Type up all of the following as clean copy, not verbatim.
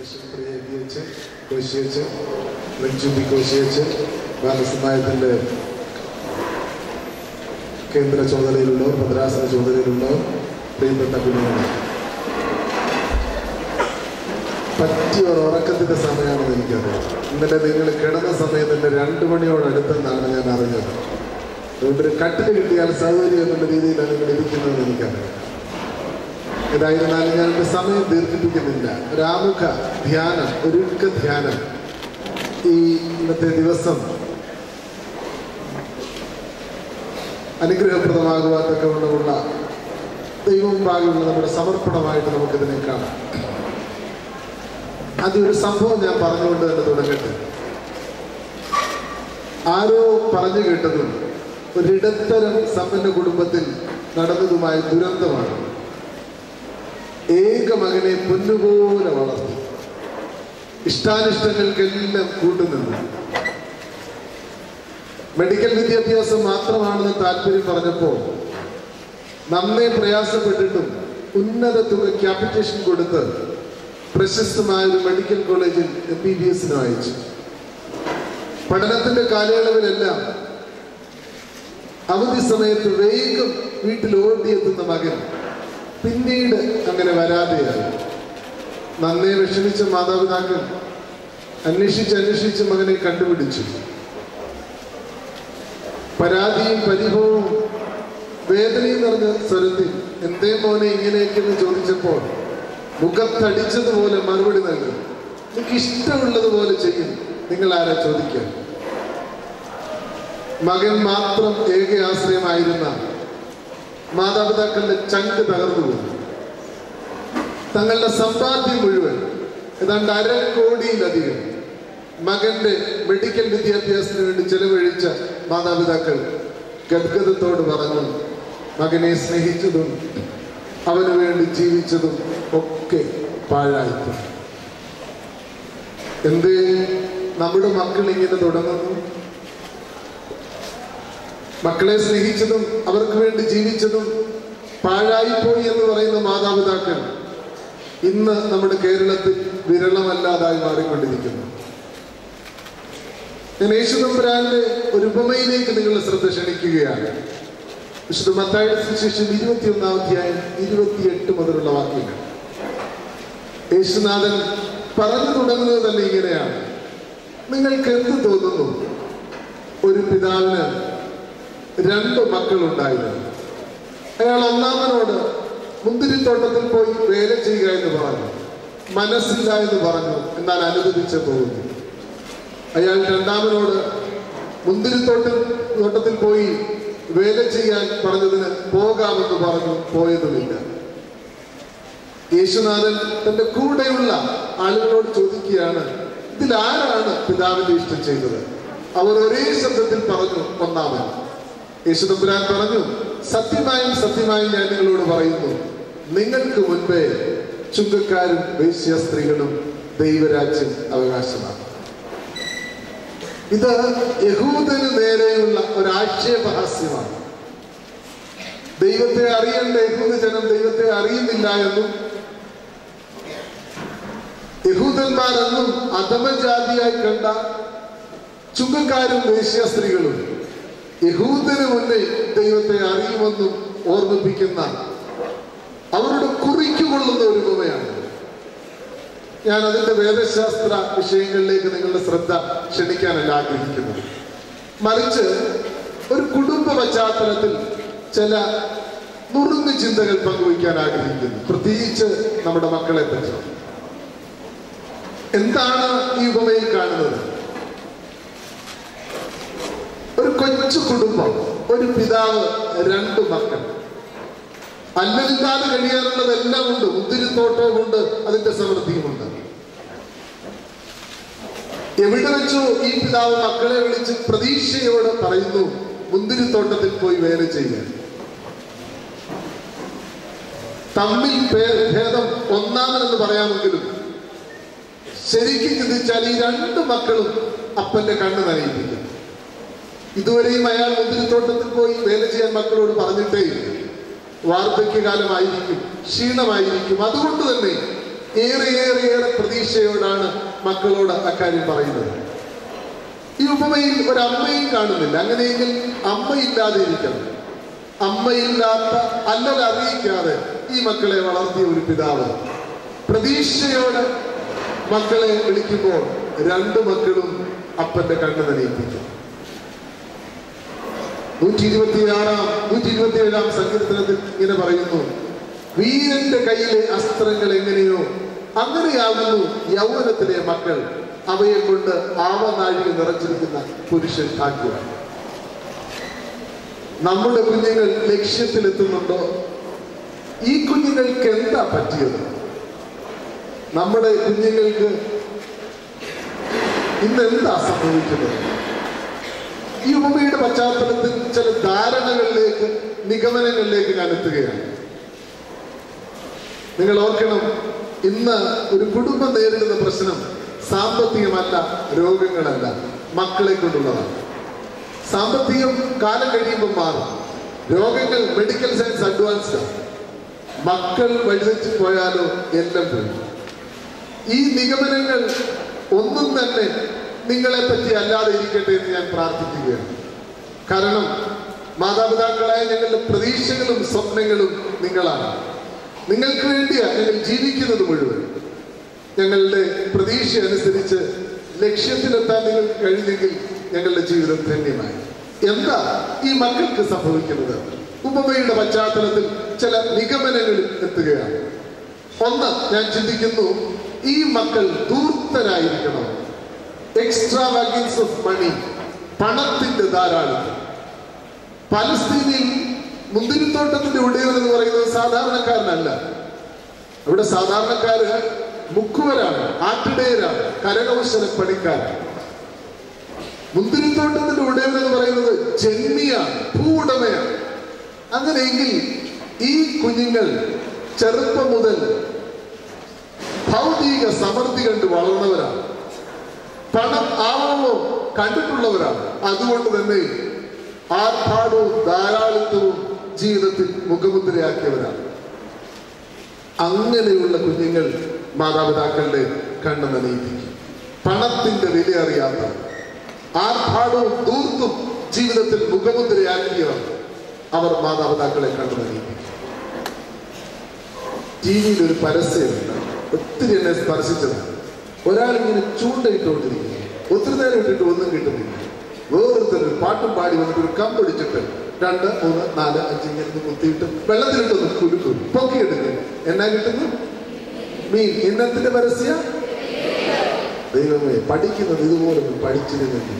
ശേഷം പ്രിയ എബിയച്ചൻ, കോശിയച്ചൻ, റഞ്ജുബി കോശിയച്ചൻ, ബാലസമായത്തിൻ്റെ കേന്ദ്ര ചുമതലയിലുള്ളവർ, മദ്രാസന ചുമതലയിലുള്ളവർ, പ്രിയപ്പെട്ട കുഞ്ഞുങ്ങൾ, പറ്റിയ ഒരു ഉറക്കത്തിൻ്റെ സമയമാണെന്ന് എനിക്കറിയാം. ഇന്നലെ നിങ്ങൾ കിടന്ന സമയത്ത് എൻ്റെ 2 മണിയോടടുത്തെന്നാണ് ഞാൻ അറിഞ്ഞത്. അതുകൊണ്ടൊരു കട്ടിൽ കിട്ടിയാൽ സൗകര്യം എന്നുള്ള രീതിയിലാണ് നിങ്ങൾ ഇരിക്കുന്നതെന്ന് എനിക്കറിയാം. ഏതായിരുന്നാലും ഞാൻ എൻ്റെ സമയം ദീർഘിപ്പിക്കുന്നില്ല. ഒരാമുഖ ധ്യാനം, ഒരുക്ക ധ്യാനം ഈ ഇന്നത്തെ ദിവസം അനുഗ്രഹപ്രദമാകുവാനൊക്കെ ഉള്ള ദൈവമുമ്പാകെയുള്ള നമ്മുടെ സമർപ്പണമായിട്ട് നമുക്കിതിനെ കാണാം. ആദ്യം ഒരു സംഭവം ഞാൻ പറഞ്ഞുകൊണ്ട് തന്നെ തുടങ്ങട്ടെ. ആരോ പറഞ്ഞു കേട്ടതും ഒരിടത്തരം സമ്പന്ന കുടുംബത്തിൽ നടന്നതുമായ ദുരന്തമാണ്. ഏക മകനെ പൊന്നുപോലെ വളർത്തി, ഇഷ്ടാനിഷ്ടങ്ങൾക്കെല്ലാം കൂട്ടുനിന്നു. മെഡിക്കൽ വിദ്യാഭ്യാസം മാത്രമാണെന്ന് താല്പര്യം പറഞ്ഞപ്പോൾ നന്നേ പ്രയാസപ്പെട്ടിട്ടും ഉന്നത തുകയ്ക്ക് അപ്ലിക്കേഷൻ കൊടുത്ത് പ്രശസ്തമായ ഒരു മെഡിക്കൽ കോളേജിൽ MBBS അയച്ചു. പഠനത്തിന്റെ കാലയളവിലെല്ലാം അവധി സമയത്ത് വേഗം വീട്ടിൽ ഓടിയെത്തുന്ന മകൻ പിന്നീട് അങ്ങനെ വരാതെയായി. നന്നേ വിഷമിച്ച മാതാപിതാക്കൾ അന്വേഷിച്ച് മകനെ കണ്ടുപിടിച്ചു. പരാതിയും പരിഭവവും വേദനയും നിറഞ്ഞ സ്വരത്തിൽ എന്തേ മോനെ ഇങ്ങനെയൊക്കെയെന്ന് ചോദിച്ചപ്പോൾ മുഖത്തടിച്ചതുപോലെ മറുപടി നൽകി, എനിക്ക് ഇഷ്ടമുള്ളതുപോലെ ചെയ്യും, നിങ്ങൾ ആരാ ചോദിക്കാൻ. മകൻ മാത്രം ഏക ആശ്രയമായിരുന്ന മാതാപിതാക്കളുടെ ചങ്ക് തകർന്നുപോയി. തങ്ങളുടെ സമ്പാദ്യം മുഴുവൻ ഏതാണ്ട് 1/2 കോടിയിലധികം മകന്റെ മെഡിക്കൽ വിദ്യാഭ്യാസത്തിന് വേണ്ടി ചെലവഴിച്ച മാതാപിതാക്കൾ ഗദ്ഗതത്തോട് പറഞ്ഞു, മകനെ സ്നേഹിച്ചതും അവന് വേണ്ടി ജീവിച്ചതും ഒക്കെ പാഴായിപ്പോയി. എന്തേ നമ്മുടെ മക്കൾ ഇങ്ങനെ തുടങ്ങുന്നു? മക്കളെ സ്നേഹിച്ചതും അവർക്ക് വേണ്ടി ജീവിച്ചതും പാഴായിപ്പോയി എന്ന് പറയുന്ന മാതാപിതാക്കൾ ഇന്ന് നമ്മുടെ കേരളത്തിൽ വിരളമല്ലാതായി മാറിക്കൊണ്ടിരിക്കുന്നു. ഞാൻ യേശുതമ്പുരാന്റെ ഒരു ഉപമയിലേക്ക് നിങ്ങളുടെ ശ്രദ്ധ ക്ഷണിക്കുകയാണ്. വിശുദ്ധ മത്തായിയുടെ സുവിശേഷം 21-ാം അധ്യായം 28 മുതലുള്ള വാക്യങ്ങൾ. യേശുനാഥൻ പറഞ്ഞു തുടങ്ങുന്നത് തന്നെ ഇങ്ങനെയാണ്: നിങ്ങൾക്ക് എന്ത് തോന്നുന്നു? ഒരു പിതാവിന് 2 മക്കളുണ്ടായിരുന്നു. അയാൾ ഒന്നാമനോട് മുന്തിരിത്തോട്ടത്തിൽ പോയി വേല ചെയ്യുക എന്ന് പറഞ്ഞു. മനസ്സില്ല എന്ന് പറഞ്ഞു, എന്നാൽ അനുവദിച്ച് പോകുന്നു. അയാൾ രണ്ടാമനോട് മുന്തിരിത്തോട്ടത്തിൽ പോയി വേല ചെയ്യാൻ പറഞ്ഞതിന് പോകാമെന്ന് പറഞ്ഞു, പോയതുമില്ല. യേശുനാഥൻ തന്റെ കൂടെയുള്ള ആളുകളോട് ചോദിക്കുകയാണ്, ഇതിൽ ആരാണ് പിതാവിന്റെ ഇഷ്ടം ചെയ്തത്? അവർ ഒരേ ശബ്ദത്തിൽ പറഞ്ഞു, ഒന്നാമൻ. യേശുതമ്പുരാൻ പറഞ്ഞു, സത്യമായും സത്യമായും ഞാൻ നിങ്ങളോട് പറയുന്നു, നിങ്ങൾക്ക് മുൻപേ ചുങ്കക്കാരും വേശ്യ സ്ത്രീകളും ദൈവരാജ്യം അവകാശമാണ്. ഇത് യഹൂദന് നേരെയുള്ള ഒരാക്ഷേപഹാസ്യമാണ്. ദൈവത്തെ അറിയേണ്ട യഹൂദ ജനം ദൈവത്തെ അറിയുന്നില്ല എന്നും യഹൂദന്മാരെന്നും അധമജാതിയായി കണ്ട ചുങ്കക്കാരും വേശ്യ സ്ത്രീകളും യഹൂദന് മുന്നിൽ ദൈവത്തെ അറിയുമെന്നും ഓർമ്മിപ്പിക്കുന്ന അവരുടെ കുറിക്കുകൊള്ളുന്ന ഒരു ഉപമയാണ്. ഞാൻ അതിന്റെ വേദശാസ്ത്ര വിഷയങ്ങളിലേക്ക് നിങ്ങളുടെ ശ്രദ്ധ ക്ഷണിക്കാനല്ല ആഗ്രഹിക്കുന്നത്. മറിച്ച് ഒരു കുടുംബ പശ്ചാത്തലത്തിൽ ചില നുറുങ്ങ് ചിന്തകൾ പങ്കുവയ്ക്കാൻ ആഗ്രഹിക്കുന്നു, പ്രത്യേകിച്ച് നമ്മുടെ മക്കളെ പറ്റി. എന്താണ് ഈ ഉപമയിൽ കാണുന്നത്? ഒരു കൊച്ചു കുടുംബം, ഒരു പിതാവ്, 2 മക്കൾ. അല്ലലില്ലാതെ കഴിയാനുള്ളതെല്ലാം ഉണ്ട്. മുന്തിരിത്തോട്ടവുമുണ്ട്, അതിന്റെ സമൃദ്ധിയുമുണ്ട്. എവിടെ വെച്ചോ ഈ പിതാവ് മക്കളെ വിളിച്ച് പ്രതീക്ഷയോടെ പറയുന്നു, മുന്തിരിത്തോട്ടത്തിൽ പോയി വേല ചെയ്യാൻ. തമ്മിൽ ഭേദം ഒന്നാമനെന്ന് പറയാമെങ്കിലും ശരിക്കും ചിന്തിച്ചാൽ ഈ 2 മക്കളും അപ്പന്റെ കണ്ണ് നനയിപ്പിക്കും. ഇതുവരെയും അയാൾ മുന്തിരിത്തോട്ടത്തിൽ പോയി വേല ചെയ്യാൻ മക്കളോട് പറഞ്ഞിട്ടേ. വാർദ്ധക്യകാലമായിരിക്കും, ക്ഷീണമായിരിക്കും. അതുകൊണ്ട് തന്നെ ഏറെ പ്രതീക്ഷയോടാണ് മക്കളോട് അക്കാര്യം പറയുന്നത്. ഈ ഉപമയിൽ ഒരമ്മയും കാണുന്നില്ല. അങ്ങനെയെങ്കിൽ അമ്മയില്ലാതെ ഇരിക്കണം. അമ്മയില്ലാത്ത അറിയിക്കാതെ ഈ മക്കളെ വളർത്തിയ ഒരു പിതാവ് പ്രതീക്ഷയോടെ മക്കളെ വിളിക്കുമ്പോൾ രണ്ടു മക്കളും അപ്പന്റെ കണ്ണ് നനയിപ്പിക്കും. 127 സങ്കീർത്തനത്തിൽ ഇങ്ങനെ പറയുന്നു, വീരന്റെ കയ്യിലെ അസ്ത്രങ്ങൾ എങ്ങനെയോ അങ്ങനെയാകുന്നു യൗവനത്തിലെ മക്കൾ, അവയെ കൊണ്ട് ആവനാഴിക നിറച്ചിരിക്കുന്ന പുരുഷൻ ഭാഗ്യവാൻ. നമ്മുടെ കുഞ്ഞുങ്ങൾ ലക്ഷ്യത്തിലെത്തുന്നുണ്ടോ? ഈ കുഞ്ഞുങ്ങൾക്ക് എന്താ പറ്റിയത്? നമ്മുടെ കുഞ്ഞുങ്ങൾക്ക് ഇന്ന് എന്താ സംഭവിക്കുന്നത്? ഈ ഉപമയുടെ പശ്ചാത്തലത്തിൽ ചില ധാരണകളിലേക്ക്, നിഗമനങ്ങളിലേക്ക് ഞാൻ എത്തുകയാണ്. നിങ്ങൾ ഓർക്കണം, ഇന്ന് ഒരു കുടുംബം നേരിടുന്ന പ്രശ്നം സാമ്പത്തികമല്ല, രോഗങ്ങളല്ല, മക്കളെ കൊണ്ടുള്ളതാണ്. സാമ്പത്തികം കാലം കഴിയുമ്പോൾ മാറും. രോഗങ്ങൾ മെഡിക്കൽ സയൻസ് അഡ്വാൻസ്ഡ്. മക്കൾ വഴിതെറ്റി പോയാലോ എല്ലാം പോയി. ഈ നിഗമനങ്ങൾ ഒന്നും തന്നെ നിങ്ങളെ പറ്റി അല്ലാതെ ഇരിക്കട്ടെ എന്ന് ഞാൻ പ്രാർത്ഥിക്കുകയാണ്. കാരണം മാതാപിതാക്കളായ ഞങ്ങളുടെ പ്രതീക്ഷകളും സ്വപ്നങ്ങളും നിങ്ങളാണ്. നിങ്ങൾക്ക് വേണ്ടിയാണ് ഞങ്ങൾ ജീവിക്കുന്നത് മുഴുവൻ. ഞങ്ങളുടെ പ്രതീക്ഷ അനുസരിച്ച് ലക്ഷ്യത്തിലെത്താൻ നിങ്ങൾക്ക് കഴിഞ്ഞെങ്കിൽ ഞങ്ങളുടെ ജീവിതം ധന്യമായി. എന്താ ഈ മക്കൾക്ക് സംഭവിക്കുന്നത്? ഉപമയുടെ പശ്ചാത്തലത്തിൽ ചില നിഗമനങ്ങളിൽ എത്തുകയാണ്. ഒന്ന്, ഞാൻ ചിന്തിക്കുന്നു, ഈ മക്കൾ ധൂർത്തരായിരിക്കണം. എക്സ്ട്രാവാഗൻസ് ഓഫ് മണി, പണത്തിന്റെ ധാരാളം. പലസ്തീനിൽ മുന്തിരിത്തോട്ടത്തിന്റെ ഉടയവൻ എന്ന് പറയുന്നത് സാധാരണക്കാരനല്ല. അവിടെ സാധാരണക്കാര് മുക്കുവരാണ്, ആട്ടിടയരാണ്, കരകൗശല പണിക്കാരാണ്. മുന്തിരിത്തോട്ടത്തിന്റെ ഉടയവൻ എന്ന് പറയുന്നത് ജന്മിയാണ്, ഭൂവുടമയാണ്. അങ്ങനെയെങ്കിൽ ഈ കുഞ്ഞുങ്ങൾ ചെറുപ്പം മുതൽ ഭൗതിക സമൃദ്ധി കണ്ട് വളർന്നവരാണ്, പണം ആവണമോ കണ്ടിട്ടുള്ളവരാണ്. അതുകൊണ്ട് തന്നെ ആർഭാടവും ധാരാളിത്തവും ജീവിതത്തിൽ മുഖമുദ്രയാക്കിയവരാണ്. അങ്ങനെയുള്ള കുഞ്ഞുങ്ങൾ മാതാപിതാക്കളുടെ കണ്ണ് നനയിപ്പിക്കും. പണത്തിന്റെ വില അറിയാത്ത, ആർഭാടവും ധൂർത്തും ജീവിതത്തിൽ മുഖമുദ്രയാക്കിയവർ, അവർ മാതാപിതാക്കളെ കണ്ണ് നനയിപ്പിക്കും. ടിവിയിൽ ഒരു പരസ്യമുണ്ട്, ഒത്തിരി എന്നെ സ്പർശിച്ചതാണ്. ഒരാളിങ്ങനെ ചൂണ്ടയിട്ടുകൊണ്ടിരിക്കുന്നു, ഒത്തിരി നേരം ഇട്ടിട്ട് ഒന്നും കിട്ടുന്നില്ല. വേറൊരുത്തർ പാട്ടും പാടി വന്നിട്ട് ഒരു കമ്പൊടിച്ചിട്ട് 2, 3, 4, 5 ഇങ്ങനെ കുത്തിയിട്ട് വെള്ളത്തിലിട്ടൊന്ന് കുലുക്കും, പൊക്കിയെടുക്കും. എന്നാ കിട്ടുന്നു? മീൻ. ഇന്നത്തിന്റെ പരസ്യ. ദൈവമേ, പഠിക്കുന്നത് ഇതുപോലെ പഠിച്ചിരുന്നെങ്കിൽ.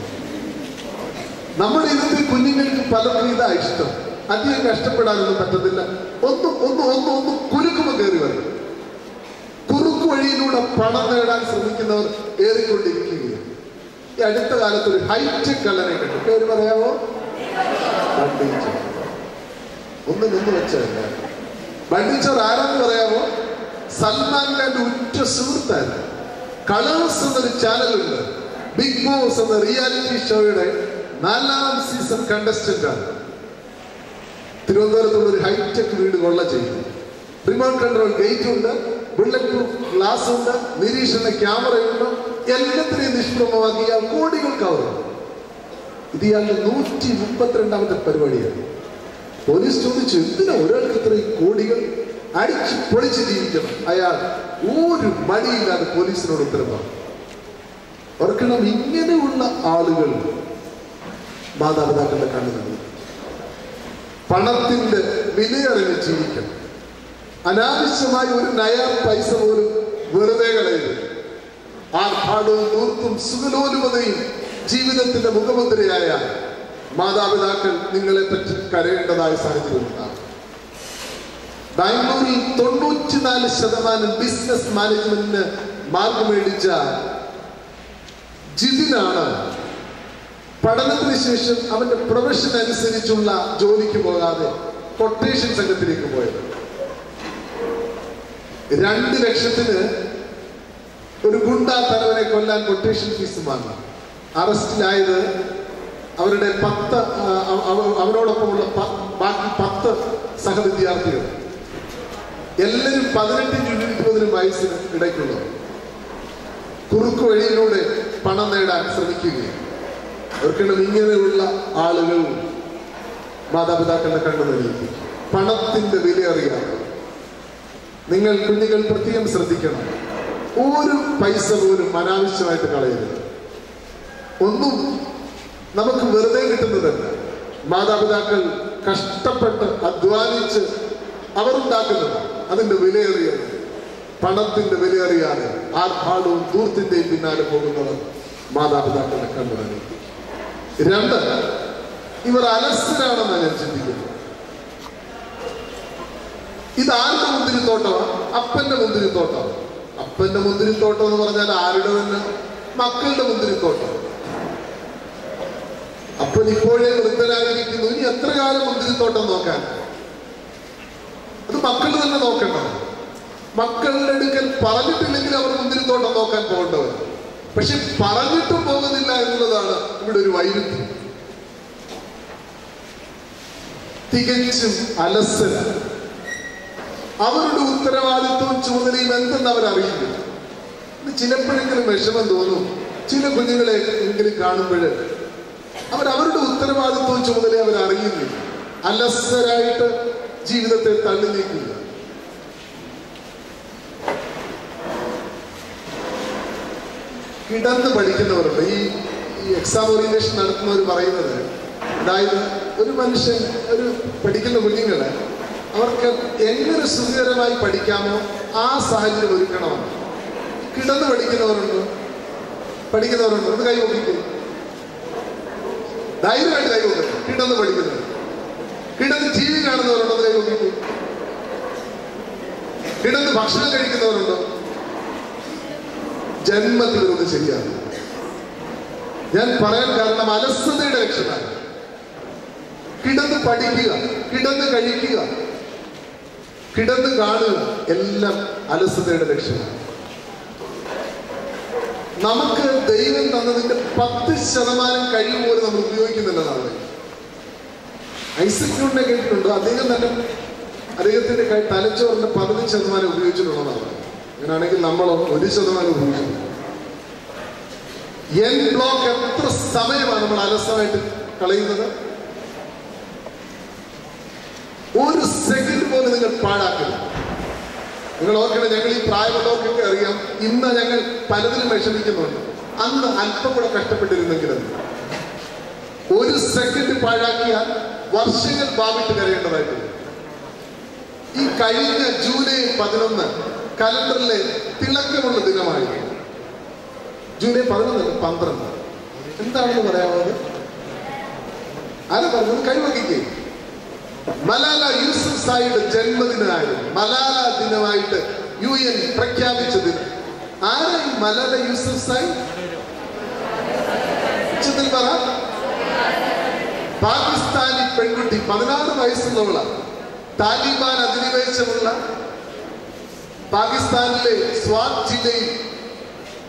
നമ്മുടെ ഇന്നത്തെ കുഞ്ഞുങ്ങൾക്ക് പലർക്കും ഇതാ ഇഷ്ടം. അധികം കഷ്ടപ്പെടാനൊന്നും പറ്റത്തില്ല. ഒന്ന് കുലുക്കുമ്പോൾ കയറി വരണം. കുറുക്കു വഴിയിലൂടെ പണം നേടാൻ ശ്രമിക്കുന്നവർ ഏറിക്കൊണ്ടിരിക്കുകയാണ്. ഈ അടുത്ത കാലത്ത് ഒരു ഹൈടെക് കള്ളനെ കണ്ടു. പേര് പറയാമോ? ബണ്ടിച്ചോർ. നിന്ന് വെച്ചല്ല. ബണ്ടിച്ചോർ ആരാന്ന് പറയാമോ? സൽമാൻ ഖാന്റെ ഉറ്റ സുഹൃത്തായിരുന്നു. കളേഴ്സ് എന്നൊരു ചാനലുണ്ട്, ബിഗ് ബോസ് എന്ന റിയാലിറ്റി ഷോയുടെ 4ാം സീസൺ കണ്ടസ്റ്റന്റ് ആണ്. തിരുവനന്തപുരത്തുള്ള ഒരു ഹൈടെക് വീട് കൊള്ള ചെയ്യുന്നു. റിമോട്ട് കൺട്രോൾ ഗേറ്റ് ഉണ്ട്, ബുള്ളറ്റ് പ്രൂഫ് ഗ്ലാസ് ഉണ്ട്, നിരീക്ഷണ ക്യാമറയുണ്ട്. എല്ലാത്തിനെയും നിഷ്പ്രഭമാക്കി ഇയാൾ കോടികൾ കവറും. ഇത് ഇയാളുടെ 132ാമത്തെ പരിപാടിയാണ്. പോലീസ് ചോദിച്ചു, എന്തിനാ ഒരാൾക്ക് ഇത്രയും കോടികൾ? അടിച്ച് പൊളിച്ച് ജീവിക്കണം. അയാൾ ഒരു മടിയില്ലാതെ പോലീസിനോട് ഉത്തരം പറഞ്ഞു. ഓർക്കണം, ഇങ്ങനെയുള്ള ആളുകൾ മാതാപിതാക്കളുടെ കണ്ണു നൽകി. പണത്തിന്റെ വിലയറിഞ്ഞ് ജീവിക്കണം. അനാവശ്യമായി ഒരു നയാ പൈസ പോലും വെറുതെ കളയരുത്. ആർഭാടവും ധൂർത്തും സുഖലോലുപതയും ജീവിതത്തിന്റെ മുഖമുദ്രയായ മാതാപിതാക്കൾ നിങ്ങളെ പറ്റി കരയേണ്ടതായ സാഹചര്യം ഉണ്ടാകും. ബാംഗ്ലൂരിൽ 94% ബിസിനസ് മാനേജ്മെന്റിന് മാർക്ക് മേടിച്ച ജിതിനാണ് പഠനത്തിന് ശേഷം അവന്റെ പ്രൊഫഷൻ അനുസരിച്ചുള്ള ജോലിക്ക് പോകാതെ കൊട്ടേഷൻ സംഘത്തിലേക്ക് പോയത്. 2 ലക്ഷത്തിന് ഒരു ഗുണ്ടാ തലവനെ കൊല്ലാൻ കൊട്ടേഷൻ ഫീസ് വാങ്ങി. അറസ്റ്റിലായത് അവരുടെ 10 അവനോടൊപ്പമുള്ള ബാക്കി 10 സഹവിദ്യാർത്ഥികൾ. എല്ലാവരും 18-20 വയസ്സിന് ഇടയ്ക്കുള്ളവർ കുറുക്കു വഴിയിലൂടെ പണം നേടാൻ ശ്രമിക്കുകയും അവർക്കിടയിൽ ഇങ്ങനെയുള്ള ആളുകൾ മാതാപിതാക്കളുടെ കണ്ണു നനയിക്കും. പണത്തിന്റെ വില അറിയാതെ നിങ്ങൾ കുഞ്ഞുങ്ങൾ പ്രത്യേകം ശ്രദ്ധിക്കണം. ഒരു പൈസ പോലും അനാവശ്യമായിട്ട് കളയരുത്. ഒന്നും നമുക്ക് വെറുതെ കിട്ടുന്നതല്ല. മാതാപിതാക്കൾ കഷ്ടപ്പെട്ട് അധ്വാനിച്ച് അവർ ഉണ്ടാക്കുന്നതാണ്. അതിന്റെ വിലയറിയാതെ, പണത്തിന്റെ വിലയറിയാതെ ആർഭാടവും ധൂർത്തിന്റെയും പിന്നാലെ പോകുന്നവർ മാതാപിതാക്കളുടെ കണ്ണു നനയിക്കും. 2, ഇവർ അലസരാണെന്ന് ഞാൻ ചിന്തിക്കുന്നു. ഇതാരുടെ മുന്തിരിത്തോട്ടമാണ്? അപ്പന്റെ മുന്തിരിത്തോട്ടമാണ്. അപ്പന്റെ മുന്തിരിത്തോട്ടം എന്ന് പറഞ്ഞാൽ ആരുടെ തന്നെ? മക്കളുടെ മുന്തിരിത്തോട്ടം. അപ്പൻ ഇപ്പോഴേ വൃദ്ധരായിരിക്കുന്നു. ഇനി എത്ര കാലം മുന്തിരിത്തോട്ടം നോക്കാൻ? അത് മക്കൾ തന്നെ നോക്കേണ്ടത്. മക്കളുടെ അടുക്കൽ പറഞ്ഞിട്ടില്ലെങ്കിൽ അവർ മുന്തിരിത്തോട്ടം നോക്കാൻ പോകേണ്ടവർ. പക്ഷെ പറഞ്ഞിട്ടും പോകുന്നില്ല എന്നുള്ളതാണ് ഇവിടെ ഒരു വൈരുദ്ധ്യം. തികച്ചും അലസര. അവരുടെ ഉത്തരവാദിത്വവും ചുമതലയും എന്തെന്ന് അവരറിയില്ല. ചിലപ്പോഴെങ്കിലും വിഷമം തോന്നും. ചില കുഞ്ഞുങ്ങളെ എങ്കിലും കാണുമ്പോൾ അവരുടെ ഉത്തരവാദിത്വവും ചുമതലയും അവരറിയുന്നില്ല. അലസരായിട്ട് ജീവിതത്തെ തള്ളി നീക്കുക. കിടന്ന് പഠിക്കുന്നവരുണ്ട്. ഈ എക്സാം ഓറിയന്റേഷൻ നടത്തുന്നവർ പറയുന്നത്, അതായത് ഒരു മനുഷ്യൻ, ഒരു പഠിക്കുന്ന കുഞ്ഞുങ്ങളെ അവർക്ക് എങ്ങനെ സുഖകരമായി പഠിക്കാമോ ആ സാഹചര്യം ഒരുക്കണമെന്ന്. കിടന്ന് പഠിക്കുന്നവരുണ്ട്. ഒന്ന് കൈ നോക്കിക്കും. ധൈര്യമായിട്ട് കൈ നോക്കും. കിടന്ന് പഠിക്കുന്നവർ. കിടന്ന് ടി വി കാണുന്നവരുണ്ടോ? കൈ നോക്കിക്കും. കിടന്ന് ഭക്ഷണം കഴിക്കുന്നവരുണ്ടോ? ജന്മത്തിൽ ഒന്ന് ശരിയാണ്. ഞാൻ പറയാൻ കാരണം അലസതയുടെ ലക്ഷണമാണ്. കിടന്ന് പഠിക്കുക, കിടന്ന് കഴിക്കുക, കിടന്ന് കാണുക, എല്ലാം അലസതയുടെ ലക്ഷണമാണ്. നമുക്ക് ദൈവം തന്നതിന്റെ 10% കഴിവ് പോലും നമ്മൾ ഉപയോഗിക്കുന്നില്ലെന്നാണ്. ഐസക് ന്യൂട്ടനെ കേട്ടിട്ടുണ്ടോ? അദ്ദേഹം തന്നെ അദ്ദേഹത്തിന്റെ തലച്ചോറിന്റെ 15% ഉപയോഗിച്ചിട്ടുള്ളതാണ്. അങ്ങനാണെങ്കിൽ നമ്മൾ 1% ഉപയോഗിക്കുന്നു. എൻ ബ്ലോക്ക് എത്ര സമയമാണ് നമ്മൾ അലസമായിട്ട് കളയുന്നത്? ഒരു സെക്കൻഡ് പോലും നിങ്ങൾ പാഴാക്കില്ല. നിങ്ങൾ ഓർക്കണം, ഞങ്ങൾ ഈ പ്രായമുള്ളവർക്കൊക്കെ അറിയാം, ഇന്ന് ഞങ്ങൾ പലതിലും വിഷമിക്കുന്നുണ്ട്. അന്ന് അല്പം കൂടെ കഷ്ടപ്പെട്ടിരുന്നെങ്കിലും ഒരു സെക്കൻഡ് പാഴാക്കിയാൽ വർഷങ്ങൾ ഭാവിട്ട് കരയേണ്ടതായിട്ടുണ്ട്. ഈ കഴിഞ്ഞ ജൂലൈ 11 കലണ്ടറിലെ തിളക്കമുള്ള ദിനമായിരുന്നു. ജൂലൈ 11 12 എന്താണെന്ന് പറയാമത്? ആരാ പറഞ്ഞത്? കൈവക്കിക്കേ. മലാല യൂസഫ്സായിയുടെ ജന്മദിനമായിരുന്നു. മലാല ദിനമായിട്ട് UN പ്രഖ്യാപിച്ച ദിനം. ആരാ ഈ മലാല യൂസഫ്സായി? പറ. പാകിസ്ഥാനി പെൺകുട്ടി, 16 വയസ്സുള്ളവളാണ്. താലിബാൻ അധിനിവേശമുള്ള പാകിസ്ഥാനിലെ സ്വാത് ജില്ലയിൽ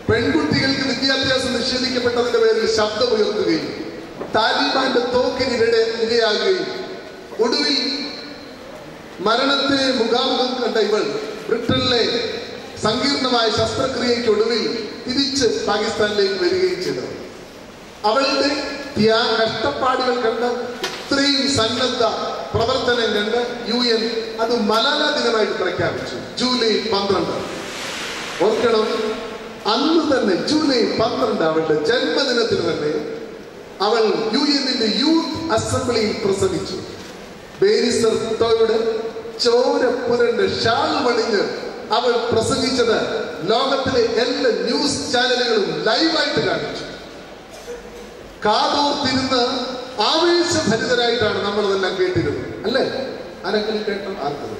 പെൺകുട്ടികൾക്ക് വിദ്യാഭ്യാസം നിഷേധിക്കപ്പെട്ടതിന്റെ പേരിൽ ശബ്ദമുയർത്തുകയും താലിബാന്റെ തോക്കിന് ഇരയാകുകയും ഒടുവിൽ മരണത്തെ മുഖാമുഖം കണ്ട ഇവൾ ബ്രിട്ടനിലെ സങ്കീർണമായ ശസ്ത്രക്രിയയ്ക്ക് ഒടുവിൽ തിരിച്ച് പാകിസ്ഥാനിലേക്ക് വരികയും ചെയ്തു. അവളുടെ കഷ്ടപ്പാടുകൾ കണ്ട്, ഇത്രയും സന്നദ്ധ പ്രവർത്തനം കണ്ട് UN അത് മലാല ദിനമായിട്ട് പ്രഖ്യാപിച്ചു. ജൂലൈ 12. ഓർക്കണം, അന്ന് തന്നെ ജൂലൈ 12 അവളുടെ ജന്മദിനത്തിന് തന്നെ അവൾ UN-ന്റെ യൂത്ത് അസംബ്ലിയിൽ പ്രസംഗിച്ചു. ബേരിസർ ഭുട്ടോയുടെ ചോരപ്പുരന്റെ ഷാൾ മണിഞ്ഞ് അവൾ പ്രസംഗിച്ചത് ലോകത്തിലെ എല്ലാ ന്യൂസ് ചാനലുകളും ലൈവായിട്ട് കാണിച്ചു. കാതോർത്തിരുന്ന് ആവേശഭരിതരായിട്ടാണ് നമ്മളതെല്ലാം കേട്ടിരുന്നത്, അല്ലേ? ആരെങ്കിലും കേട്ടോ? ആർക്കത്?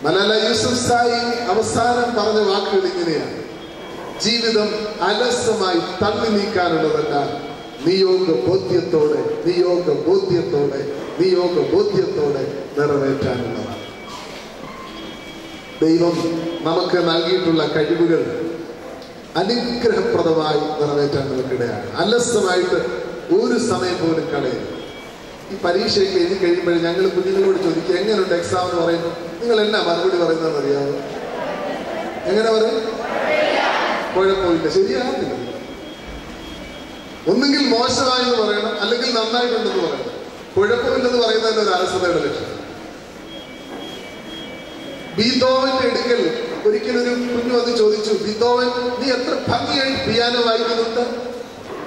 മലാല യൂസഫ്സായി അവസാനം പറഞ്ഞ വാക്കുകൾ ഇങ്ങനെയാണ്: ജീവിതം അലസമായി തള്ളി നീക്കാനുള്ളതല്ല, നിയോഗ ബോധ്യത്തോടെ നിറവേറ്റാനുള്ളതാണ്. ദൈവം നമുക്ക് നൽകിയിട്ടുള്ള കഴിവുകൾ അനുഗ്രഹപ്രദമായി നിറവേറ്റാൻ നമുക്കിടയാണ്. അലസമായിട്ട് ഒരു സമയം പോലും കളയരുത്. ഈ പരീക്ഷയൊക്കെ എഴുതി കഴിയുമ്പോൾ ഞങ്ങൾ കുഞ്ഞുങ്ങളോട് ചോദിക്കുക എങ്ങനെയുണ്ട് എക്സാം എന്ന് പറയുന്നു, നിങ്ങൾ എന്നാ മറുപടി പറയുന്നതെന്ന് അറിയാമോ? എങ്ങനെ പറയും? കുഴപ്പമില്ല. ശരിയാകുന്നില്ല. ഒന്നുകിൽ മോശമായെന്ന് പറയണം, അല്ലെങ്കിൽ നന്നായിട്ടുണ്ടെന്ന് പറയണം. കുഴപ്പമില്ലെന്ന് പറയുന്നതിന് ഒരു അലസതയുടെ ലക്ഷ്യം. ബീതോവന്റെ അടുക്കൽ ഒരിക്കലൊരു കുഞ്ഞു വന്ന് ചോദിച്ചു, ബീതോവൻ നീ എത്ര ഭംഗിയായി പിയാനോ വായിക്കുന്നുണ്ട്,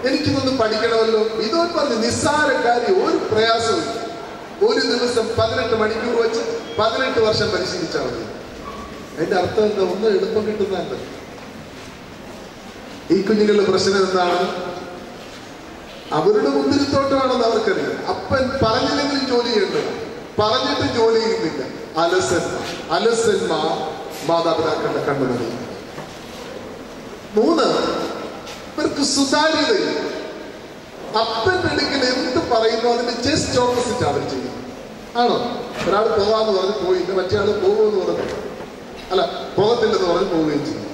എനിക്കിതൊന്ന് പഠിക്കണമല്ലോ. ബീതോവൻ പറഞ്ഞു, നിസ്സാര കാര്യം, ഒരു പ്രയാസവും. ഒരു ദിവസം 18 മണിക്കൂർ വെച്ച് 18 വർഷം പരിശീലിച്ചാൽ മതി. അതിന്റെ അർത്ഥം എന്താ? ഒന്നും എളുപ്പം കിട്ടുന്നുണ്ട്. ഈ കുഞ്ഞുങ്ങളുടെ പ്രശ്നം എന്താണ്? അവരുടെ മുന്തിരിത്തോട്ടമാണെന്ന് അവർക്കറിയാം. അപ്പൻ പറഞ്ഞില്ലെങ്കിലും ജോലി ചെയ്യേണ്ടത്, പറഞ്ഞിട്ട് ജോലി ചെയ്യുന്നില്ല. അലസന്മാർ മാതാപിതാക്കളുടെ കണ്ണുനീർ. 3, ഇവർക്ക് സുതാര്യതയില്ല. അപ്പൻ്റെ അടുക്കൽ എന്ത് പറയുന്നു അതിന്റെ ജസ്റ്റ് ഓപ്പോസിറ്റ് അവർ ചെയ്യുന്നു. ആണോ? ഒരാൾ പോകാന്ന് പറഞ്ഞ് പോയില്ല, മറ്റേ ആൾ പോകുമെന്ന് പറഞ്ഞു, അല്ല പോകത്തില്ലെന്ന് പറഞ്ഞ് പോവുകയും ചെയ്യും.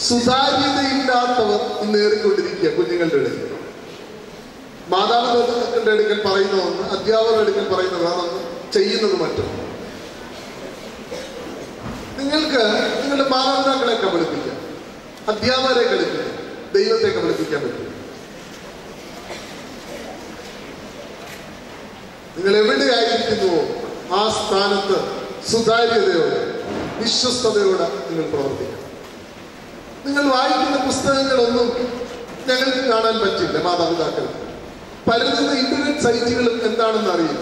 സുതാര്യതയില്ലാത്തവർ ഇന്ന് ഏറിക്കൊണ്ടിരിക്കുക കുഞ്ഞുങ്ങളുടെ ഇടയിൽ. മാതാപിതാക്കളുടെ അടുക്കൽ പറയുന്ന ഒന്ന്, അധ്യാപകരുടെ അടുക്കൽ പറയുന്ന വേറൊന്ന്, ചെയ്യുന്നത് മറ്റൊന്ന്. നിങ്ങൾക്ക് നിങ്ങളുടെ മാതാപിതാക്കളെ കബളിപ്പിക്കാം, അധ്യാപകരെ കളിപ്പിക്കാം, ദൈവത്തെ കബളിപ്പിക്കാൻ പറ്റും. നിങ്ങൾ എവിടെയായിരിക്കുന്നുവോ ആ സ്ഥാനത്ത് സുതാര്യതയോടെ വിശ്വസ്തയോടെ നിങ്ങൾ പ്രവർത്തിക്കണം. നിങ്ങൾ വായിക്കുന്ന പുസ്തകങ്ങളൊന്നും ഞങ്ങൾക്ക് കാണാൻ പറ്റില്ല മാതാപിതാക്കൾക്ക്. പലരുന്ന ഇന്റർനെറ്റ് സൈറ്റുകളും എന്താണെന്ന് അറിയില്ല.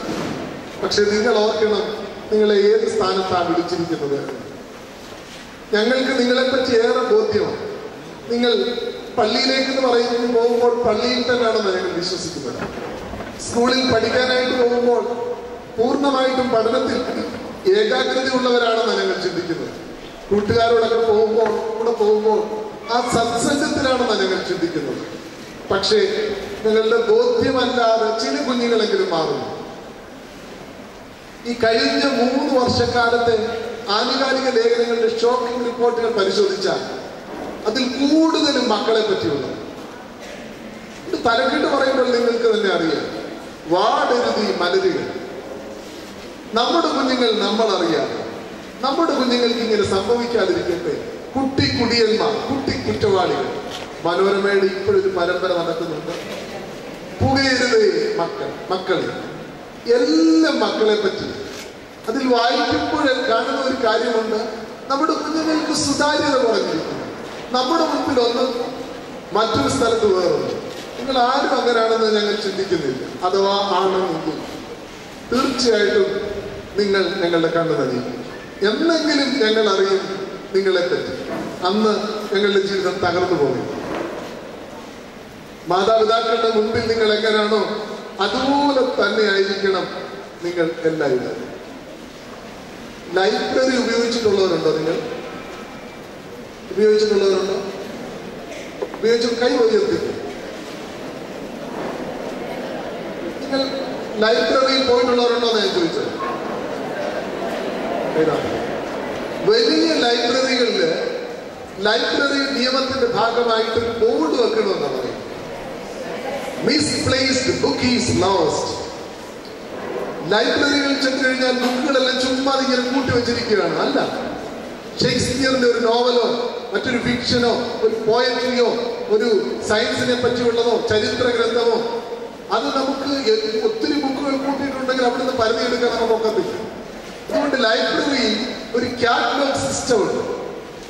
പക്ഷെ നിങ്ങൾ ഓർക്കണം, നിങ്ങളെ ഏത് സ്ഥാനത്താണ് വിളിച്ചിരിക്കുന്നത്. ഞങ്ങൾക്ക് നിങ്ങളെപ്പറ്റി ഏറെ ബോധ്യമാണ്. നിങ്ങൾ പള്ളിയിലേക്ക് പോകുമ്പോൾ പള്ളിയിൽ തന്നെയാണെന്ന് ഞങ്ങൾ വിശ്വസിക്കുന്നത്. സ്കൂളിൽ പഠിക്കാനായിട്ട് പോകുമ്പോൾ പൂർണ്ണമായിട്ടും പഠനത്തിൽ ഏകാഗ്രതയുള്ളവരാണെന്ന് ഞങ്ങൾ ചിന്തിക്കുന്നത്. കൂട്ടുകാരോടൊക്കെ കൂടെ പോകുമ്പോൾ ആ സത്സംഗത്തിലാണെന്ന് ഞങ്ങൾ ചിന്തിക്കുന്നത്. പക്ഷേ നിങ്ങളുടെ ബോധ്യമല്ലാതെ ചില കുഞ്ഞുങ്ങളെങ്കിലും മാറുന്നു. ഈ കഴിഞ്ഞ 3 വർഷക്കാലത്തെ ആനുകാലിക ലേഖനങ്ങളുടെ ഷോക്കിംഗ് റിപ്പോർട്ടുകൾ പരിശോധിച്ചാൽ അതിൽ കൂടുതലും മക്കളെ പറ്റിയുള്ളത്. തലക്കെട്ട് പറയുമ്പോൾ നിങ്ങൾക്ക് തന്നെ അറിയാം, വാടരുതി മലരുകൾ. നമ്മുടെ കുഞ്ഞുങ്ങൾ നമ്മൾ അറിയാം. നമ്മുടെ കുഞ്ഞുങ്ങൾക്ക് ഇങ്ങനെ സംഭവിക്കാതിരിക്കട്ടെ. കുട്ടി കുടിയന്മാർ, കുട്ടി കുറ്റവാളികൾ. മനോരമയുടെ ഇപ്പോഴൊരു പരമ്പര നടക്കുന്നുണ്ട്, പുകയരുതേ മക്കളെ. എല്ലാ മക്കളെ പറ്റി അതിൽ വായിക്കുമ്പോൾ കാണുന്ന ഒരു കാര്യമുണ്ട്. നമ്മുടെ കുഞ്ഞുങ്ങൾക്ക് സുതാര്യത കുറഞ്ഞിരിക്കുന്നു. നമ്മുടെ മുൻപിൽ ഒന്ന്, മറ്റൊരു സ്ഥലത്ത് വേറൊന്ന്. നിങ്ങൾ ആരും അങ്ങനെയാണെന്ന് ഞങ്ങൾ ചിന്തിക്കുന്നില്ല. അഥവാ ആണെന്നെങ്കിൽ തീർച്ചയായിട്ടും നിങ്ങൾ ഞങ്ങളുടെ കണ്ണു നനയും. എന്നെങ്കിലും ഞങ്ങൾ അറിയും നിങ്ങളെ പറ്റി. അന്ന് ഞങ്ങളുടെ ജീവിതം തകർന്നു പോകും. മാതാപിതാക്കളുടെ മുൻപിൽ നിങ്ങൾ എങ്ങനെയാണോ അതുപോലെ തന്നെ ആയിരിക്കണം നിങ്ങൾ എല്ലാവരും. ലൈബ്രറി ഉപയോഗിച്ചിട്ടുള്ളവരുണ്ടോ? നിങ്ങൾ ഉപയോഗിച്ചിട്ടുള്ളവരുണ്ടോ? കൈ ഉയർത്തിക്കും. നിങ്ങൾ ലൈബ്രറിയിൽ പോയിട്ടുള്ളവരുണ്ടോ എന്ന് ഞാൻ ചോദിച്ചത്. വലിയ ലൈബ്രറികളില് ലൈബ്രറി നിയമത്തിന്റെ ഭാഗമായിട്ട് ഒരു ബോർഡ് വെക്കണമെന്നാണ് പറയുന്നത്. Misplaced book is lost. ലൈബ്രറികളിൽ ചെന്ന് കഴിഞ്ഞാൽ ബുക്കുകളെല്ലാം ചുമ്മാ ഇങ്ങനെ കൂട്ടി വെച്ചിരിക്കുകയാണ്. അല്ല, ഷേക്സ്പിയറിന്റെ ഒരു നോവലോ മറ്റൊരു ഫിക്ഷനോ ഒരു പോയട്രിയോ ഒരു സയൻസിനെ പറ്റിയുള്ളതോ ചരിത്ര ഗ്രന്ഥമോ അത് നമുക്ക് ഒത്തിരി ബുക്കുകൾ കൂട്ടിയിട്ടുണ്ടെങ്കിൽ അവിടുന്ന് പരിധിയെടുക്കാൻ നമുക്ക് ഒക്കത്തില്ല. അതുകൊണ്ട് ലൈബ്രറിയിൽ ഒരു കാറ്റലോഗ് സിസ്റ്റം ഉണ്ട്.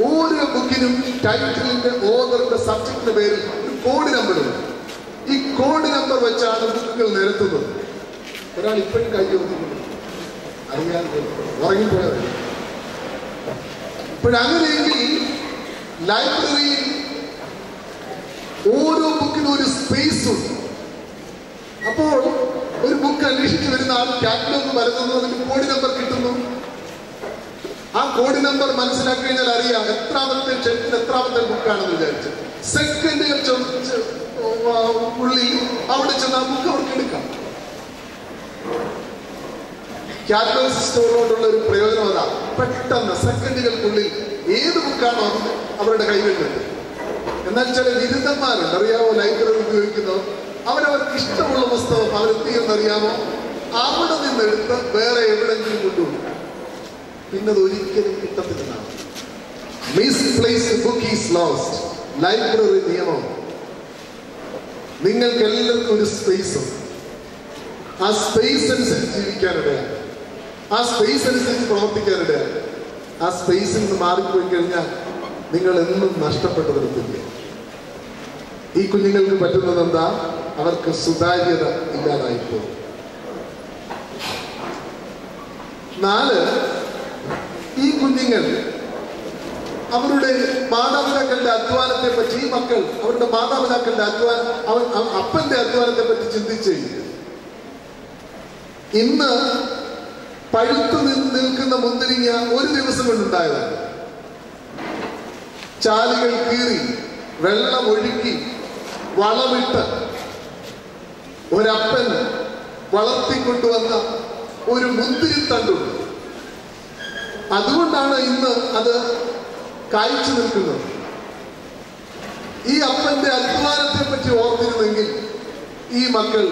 ഓരോ ബുക്കിനും ടൈറ്റിലിന്റെ ഓതറിന്റെ സബ്ജക്റ്റിന്റെ പേരിൽ ഒരു കോഡ് നമ്പർ ഉണ്ട്. ഈ കോഡ് നമ്പർ വെച്ചാണ് ബുക്കുകൾ നിരത്തുന്നത്. ഒരാൾ ഇപ്പോഴും കൈ ഓർത്തിട്ടുണ്ട്, അറിയാതെ ഉറങ്ങിപ്പോയത്. ഇപ്പോഴങ്ങനെയെങ്കിൽ ലൈബ്രറിയിൽ ഓരോ ബുക്കിനും ഒരു സ്പേസ് ഉണ്ട്. അപ്പോൾ ഒരു ബുക്ക് അന്വേഷിച്ച് വരുന്ന ആൾ കാറ്റലോഗ് വരുന്നു, അതിന് കോഡ് നമ്പർ കിട്ടുന്നു. ആ കോഡ് നമ്പർ മനസ്സിലാക്കി കഴിഞ്ഞാൽ അറിയാം എത്രാമത്തെ ഷെൽഫിൽ എത്രാമത്തെ ബുക്കാണെന്ന് വിചാരിച്ചു. സെക്കൻഡുകൾ ഉള്ളിൽ അവിടെ ചെന്ന് ആ ബുക്ക് അവർക്ക് എടുക്കാം. കാറ്റലോഗ് സിസ്റ്റങ്ങളോടുള്ള ഒരു പ്രയോജനം അതാ, പെട്ടെന്ന് സെക്കൻഡുകൾക്കുള്ളിൽ ഏത് ബുക്കാണോ അവരുടെ കൈകളിലുണ്ട്. എന്നാൽ ചില ബിരുദന്മാരുണ്ട്, അറിയാമോ, ലൈബ്രറി ഉപയോഗിക്കുന്നവർ. അവരവർക്ക് ഇഷ്ടമുള്ള പുസ്തകം അവരെന്ത് ചെയ്യുമെന്നറിയാമോ? അവിടെ നിന്നെടുത്ത് വേറെ എവിടെങ്കിലും കൊണ്ടുപോകും. പിന്നെ അത് ഒരിക്കലും കിട്ടത്തില്ലെന്നാണ്. Misplaced book is lost. Library നിയമം, നിങ്ങൾക്ക് എല്ലാവർക്കും ഒരു സ്പേസ് ഉണ്ട്. ആ സ്പേസ് അനുസരിച്ച് ജീവിക്കാനിടയാണ്, ആ സ്പേസ് അനുസരിച്ച് പ്രവർത്തിക്കാനിടയാണ്. ആ സ്പേസിൽ നിന്ന് മാറിപ്പോയി കഴിഞ്ഞാൽ നിങ്ങൾ എന്നും നഷ്ടപ്പെട്ടു വരത്തില്ല. ഈ കുഞ്ഞുങ്ങൾക്ക് പറ്റുന്നത് എന്താ? അവർക്ക് സുതാര്യത ഇല്ലാതായിപ്പോ. 4, ഈ കുഞ്ഞുങ്ങൾ അവരുടെ മാതാപിതാക്കളുടെ അധ്വാനത്തെ പറ്റി, ഈ മക്കൾ അവരുടെ മാതാപിതാക്കളുടെ അധ്വാനം, അപ്പന്റെ അധ്വാനത്തെ പറ്റി ചിന്തിച്ച് ഇന്ന് പഴുത്തു നിൽക്കുന്ന മുന്തിരിങ്ങ ഒരു ദിവസം കൊണ്ടുണ്ടായതാണ്. ചാലുകൾ കീറി വെള്ളം ഒഴുക്കി വളമിട്ട് ഒരപ്പൻ വളർത്തിക്കൊണ്ടുവന്ന ഒരു മുന്തിരിത്തണ്ടുണ്ട്. അതുകൊണ്ടാണ് ഇന്ന് അത് കായ്ച്ചു നിൽക്കുന്നത്. ഈ അപ്പന്റെ അധ്വാനത്തെ പറ്റി ഓർത്തിരുന്നെങ്കിൽ ഈ മക്കൾ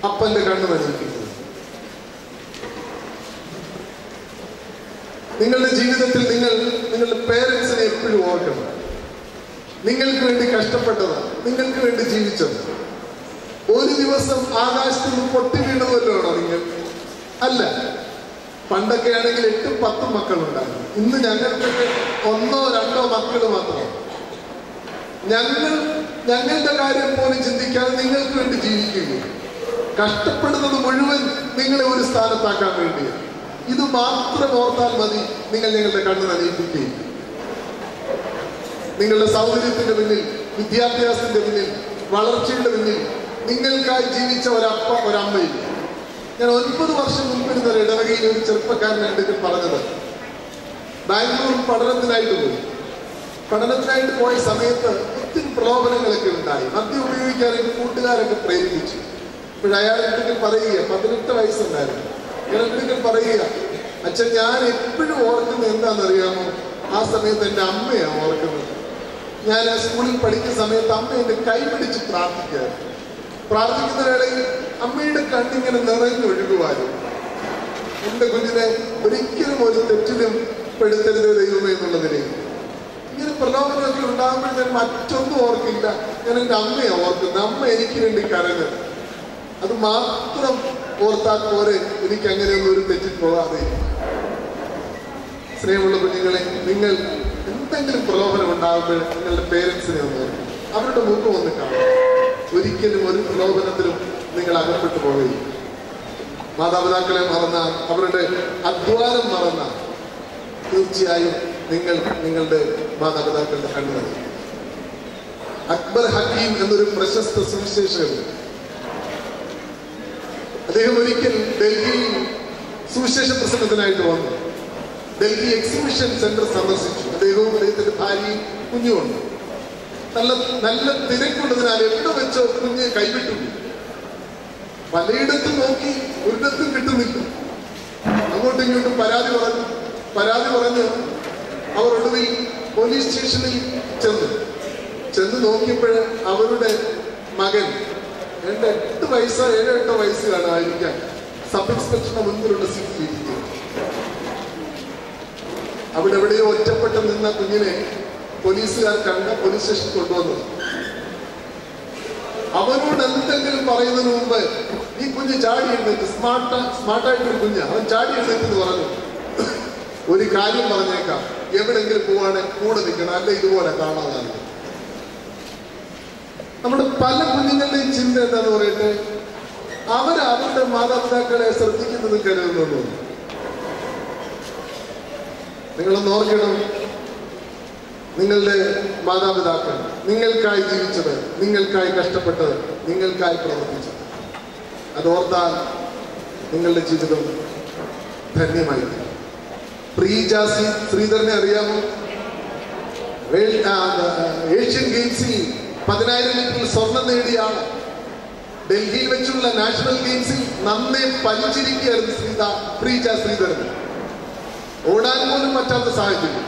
അപ്പന്റെ കണ്ണ് നനയിക്കുന്നത്. നിങ്ങളുടെ ജീവിതത്തിൽ നിങ്ങളുടെ പേരൻസിനെ എപ്പോഴും ഓർക്കണം. നിങ്ങൾക്ക് വേണ്ടി കഷ്ടപ്പെട്ടത്, നിങ്ങൾക്ക് വേണ്ടി ജീവിച്ചത്. ഒരു ദിവസം ആകാശത്ത് നിന്ന് പൊട്ടി വീണതല്ലോ ആണോ നിങ്ങൾ? അല്ല. പണ്ടൊക്കെ ആണെങ്കിൽ 8-10 മക്കളുണ്ടായിരുന്നു. ഇന്ന് ഞങ്ങൾക്കൊക്കെ 1-2 മക്കൾ മാത്രം. ഞങ്ങളുടെ കാര്യം പോലും ചിന്തിക്കാതെ നിങ്ങൾക്ക് വേണ്ടി ജീവിക്കുകയും കഷ്ടപ്പെടുന്നത് മുഴുവൻ നിങ്ങളെ ഒരു സ്ഥാനത്താക്കാൻ വേണ്ടിയാണ്. ഇത് മാത്രം ഓർത്താൽ മതി, നിങ്ങൾ ഞങ്ങളുടെ കണ്ണ് നനയിപ്പിക്കുകയും. നിങ്ങളുടെ സൗകര്യത്തിന്റെ പിന്നിൽ, വിദ്യാഭ്യാസത്തിന്റെ പിന്നിൽ, വളർച്ചയുടെ പിന്നിൽ നിങ്ങൾക്കായി ജീവിച്ച ഒരമ്മയില്ല. ഞാൻ 9 വർഷം മുൻപിരുന്ന ഒരു ഇടവകയിൽ ഒരു ചെറുപ്പക്കാരൻ എൻ്റെ പറഞ്ഞത്, ബാംഗ്ലൂർ പഠനത്തിനായിട്ട് പോയ സമയത്ത് ഒത്തിരി പ്രലോഭനങ്ങളൊക്കെ ഉണ്ടായി. മദ്യം ഉപയോഗിക്കാനൊക്കെ കൂട്ടുകാരൊക്കെ പ്രേരിപ്പിച്ചു. അയാൾ ഒരിക്കൽ പറയുക, 18 വയസ്സുണ്ടായിരുന്നു. അയാൾ ഒരിക്കൽ പറയുക, അച്ഛൻ ഞാൻ എപ്പോഴും ഓർക്കുന്നത് എന്താണെന്നറിയാമോ? ആ സമയത്ത് എൻ്റെ അമ്മയാണ് ഓർക്കുന്നത്. ഞാൻ ആ സ്കൂളിൽ പഠിക്കുന്ന സമയത്ത് അമ്മ എൻ്റെ കൈ പിടിച്ച് പ്രാർത്ഥിക്കുന്ന വേളയിൽ അമ്മയുടെ കണ്ണിങ്ങനെ നിറഞ്ഞൊഴുകുവാനും, എൻ്റെ കുഞ്ഞിനെ ഒരിക്കലും ഒരു തെറ്റിലും പെടുത്തരുത് ദൈവമേ എന്നുള്ളതിനെ. ഇങ്ങനെ പ്രലോഭനമൊക്കെ ഉണ്ടാകുമ്പോൾ ഞാൻ മറ്റൊന്നും ഓർക്കില്ല, ഞാൻ എൻ്റെ അമ്മയെ ഓർക്കുന്നത്. അമ്മ എനിക്ക് വേണ്ടി കരഞ്ഞത്, അത് മാത്രം ഓർത്താൽ പോരെ, എനിക്ക് അങ്ങനെയൊന്നും ഒരു തെറ്റിൽ പോകാതെ. സ്നേഹമുള്ള കുഞ്ഞുങ്ങളെ, നിങ്ങൾ എന്തെങ്കിലും പ്രലോഭനം ഉണ്ടാകുമ്പോൾ നിങ്ങളുടെ പേരൻസിനെ ഒന്ന് ഓർക്കും, അവരുടെ മുഖം ഒന്ന് കാണും. ഒരിക്കലും ഒരു പ്രലോഭനത്തിലും നിങ്ങൾ അകപ്പെട്ടു പോവുകയില്ല. മാതാപിതാക്കളെ മറന്നാൽ, അവരുടെ അധ്വാനം മറന്നാൽ തീർച്ചയായും നിങ്ങൾ നിങ്ങളുടെ മാതാപിതാക്കളുടെ കണ്ണു നൽകും. അക്ബർ ഹക്കീം എന്നൊരു പ്രശസ്ത സുവിശേഷകൻ, അദ്ദേഹം ഒരിക്കൽ ഡൽഹിയിൽ സുവിശേഷ പ്രസംഗത്തിനായിട്ട് വന്നു. ഡൽഹി എക്സിബിഷൻ സെന്റർ സന്ദർശിച്ചു. അദ്ദേഹവും അദ്ദേഹത്തിന്റെ ഭാര്യയും കുഞ്ഞുമുണ്ട്. നല്ല തിരക്കുള്ളതിനാൽ എവിടെ വെച്ചോ കുഞ്ഞ് കൈവിട്ടു. പലയിടത്തും നോക്കി, ഒരിടത്തും കിട്ടുന്നില്ല. അങ്ങോട്ടും ഇങ്ങോട്ടും പരാതി പറഞ്ഞ് അവർ ഒടുവിൽ പോലീസ് സ്റ്റേഷനിൽ ചെന്ന് നോക്കിയപ്പോൾ അവരുടെ മകൻ 8 വയസ്സോ 7-8 വയസ്സ് കാണാതിരിക്കാൻ സബ് ഇൻസ്പെക്ടറുടെ മുൻപിലുള്ള സീറ്റിൽ ഇരിക്കുന്നു. അവിടെ എവിടെയോ ഒറ്റപ്പെട്ട് നിന്ന കുഞ്ഞിനെ പോലീസുകാർ കണ്ട് പോലീസ് സ്റ്റേഷനിൽ കൊണ്ടുവന്നത്. അവനോട് എന്തെങ്കിലും പറയുന്നതിന് മുമ്പ് ഈ കുഞ്ഞ് ചാടി എഴുന്നേറ്റ്, സ്മാർട്ടായിട്ടൊരു കുഞ്ഞ്, അവൻ ചാടി എഴുന്നേറ്റ് പറഞ്ഞു, ഒരു കാര്യം പറഞ്ഞേക്കാം, എവിടെങ്കിലും പോവാണെങ്കിൽ കൂടെ നിൽക്കണം, അല്ല ഇതുപോലെ കാണാതാണ്. നമ്മുടെ പല കുഞ്ഞുങ്ങളുടെയും ചിന്ത എന്താന്ന് പറയട്ടെ, അവരുടെ മാതാപിതാക്കളെ ശ്രദ്ധിക്കുന്നത് കരുതുന്നു. നിങ്ങളൊന്ന് ഓർക്കണം, നിങ്ങളുടെ മാതാപിതാക്കൾ നിങ്ങൾക്കായി ജീവിച്ചത്, നിങ്ങൾക്കായി കഷ്ടപ്പെട്ടത്, നിങ്ങൾക്കായി പ്രവർത്തിച്ചത്, അതോർത്താൽ നിങ്ങളുടെ ജീവിതം ധന്യമായി. പ്രീജ ശ്രീധരനെ അറിയാമോ? ഏഷ്യൻ ഗെയിംസിൽ 10,000 മീറ്ററിൽ സ്വർണം നേടിയ ആള്. ഡൽഹിയിൽ വെച്ചുള്ള നാഷണൽ ഗെയിംസിൽ നന്നേ പലിച്ചിരിക്കുകയായിരുന്നു പ്രീജ ശ്രീധരൻ. ഓടാൻ പോലും പറ്റാത്ത സാഹചര്യം.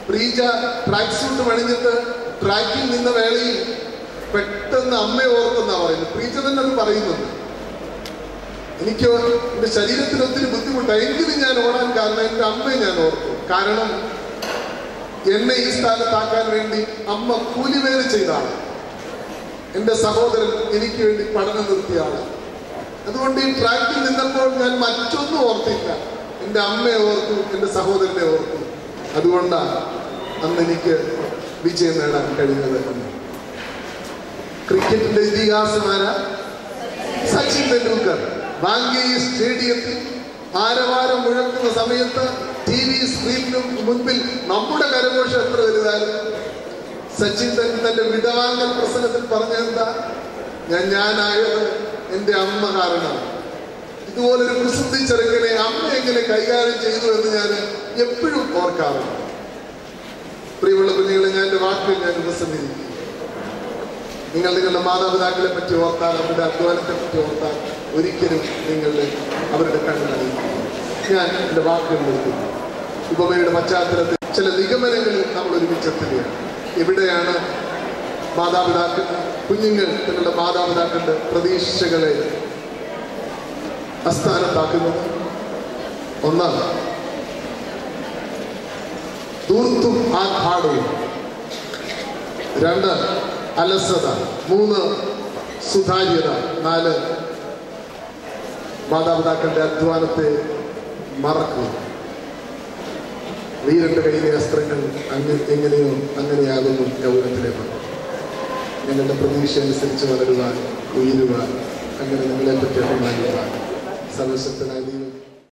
പ്രീജ ട്രാക്ക് സൂട്ട് പണിഞ്ഞിട്ട് ട്രാക്കിൽ നിന്ന വേളയിൽ പെട്ടെന്ന് അമ്മയെ ഓർത്തെന്നാ പറയുന്നത്. പ്രീച്ചർ തന്നെ അത് പറയുന്നുണ്ട്. എനിക്ക് എൻ്റെ ശരീരത്തിന് ഒത്തിരി ബുദ്ധിമുട്ടാണ്, എങ്കിലും ഞാൻ ഓടാൻ കാരണം എൻ്റെ അമ്മയെ ഞാൻ ഓർത്തു. കാരണം എന്നെ ഈ സ്ഥാനത്താക്കാൻ വേണ്ടി അമ്മ കൂലിവേല ചെയ്താണ്. എൻ്റെ സഹോദരൻ എനിക്ക് വേണ്ടി പഠനം നിർത്തിയാണ്. അതുകൊണ്ട് ഈ ട്രാക്കിൽ നിന്നപ്പോൾ ഞാൻ മറ്റൊന്നും ഓർത്തില്ല, എൻ്റെ അമ്മയെ ഓർത്തു, എൻ്റെ സഹോദരനെ ഓർത്തു. അതുകൊണ്ടാണ് അന്ന് എനിക്ക് വിജയം നേടാൻ കഴിഞ്ഞത്. ക്രിക്കറ്റിന്റെ ഇതിഹാസമാരാ? സച്ചിൻ തെണ്ടുൽക്കർ. വാങ്കേരി സ്റ്റേഡിയത്തിൽ ആരവാരം മുഴക്കുന്ന സമയത്ത് TV സ്ക്രീനിന് മുൻപിൽ നമ്മുടെ കരഘോഷം എത്ര വലുതായിരുന്നു. സച്ചിൻ തന്റെ വിടവാങ്ങൽ പ്രസംഗത്തിൽ പറഞ്ഞെന്താ? ഞാനായത് എൻ്റെ അമ്മ കാരണം. ഇതുപോലൊരു കുസൃതി ചെറുക്കനെ അമ്മ എങ്ങനെ കൈകാര്യം ചെയ്തു എന്ന് ഞാൻ എപ്പോഴും ഓർക്കാറുണ്ട്. പ്രിയമുള്ള കുഞ്ഞുങ്ങളെ, ഞാൻ എൻ്റെ വാക്കുകൾ ഞാൻ ഉപസംഹരിക്കും. നിങ്ങളുടെ മാതാപിതാക്കളെ പറ്റി ഓർത്താൽ, അവരുടെ അധ്വാനത്തെ പറ്റി ഓർത്താൽ ഒരിക്കലും അവരുടെ കണ്ണുകളിൽ ഞാൻ എൻ്റെ വാക്കുകൾ നിർത്തുന്നു. ഉപമയുടെ പശ്ചാത്തലത്തിൽ ചില നിഗമനങ്ങളിൽ നമ്മൾ ഒരുമിച്ചെത്തുകയാണ്. എവിടെയാണ് കുഞ്ഞുങ്ങൾ തങ്ങളുടെ മാതാപിതാക്കളുടെ പ്രതീക്ഷകളെ അസ്ഥാനത്താക്കുന്നത്? ഒന്ന്, ധൂർത്തും ആഘാടവും. 2, അലസത. 3, സുതാര്യത. 4, മാതാപിതാക്കളുടെ അധ്വാനത്തെ മറക്കുക. വീരന്റെ കയ്യിലെ അസ്ത്രങ്ങൾ എങ്ങനെയോ അങ്ങനെയാകുന്നു യൗവനത്തിലെ മരണം. ഞങ്ങളുടെ പ്രതീക്ഷ അനുസരിച്ച് വളരുവാൻ, ഉയരുവാൻ, അങ്ങനെ നിങ്ങളെ പറ്റി അഭിമാനിക്കുവാൻ സർവശക്തനായ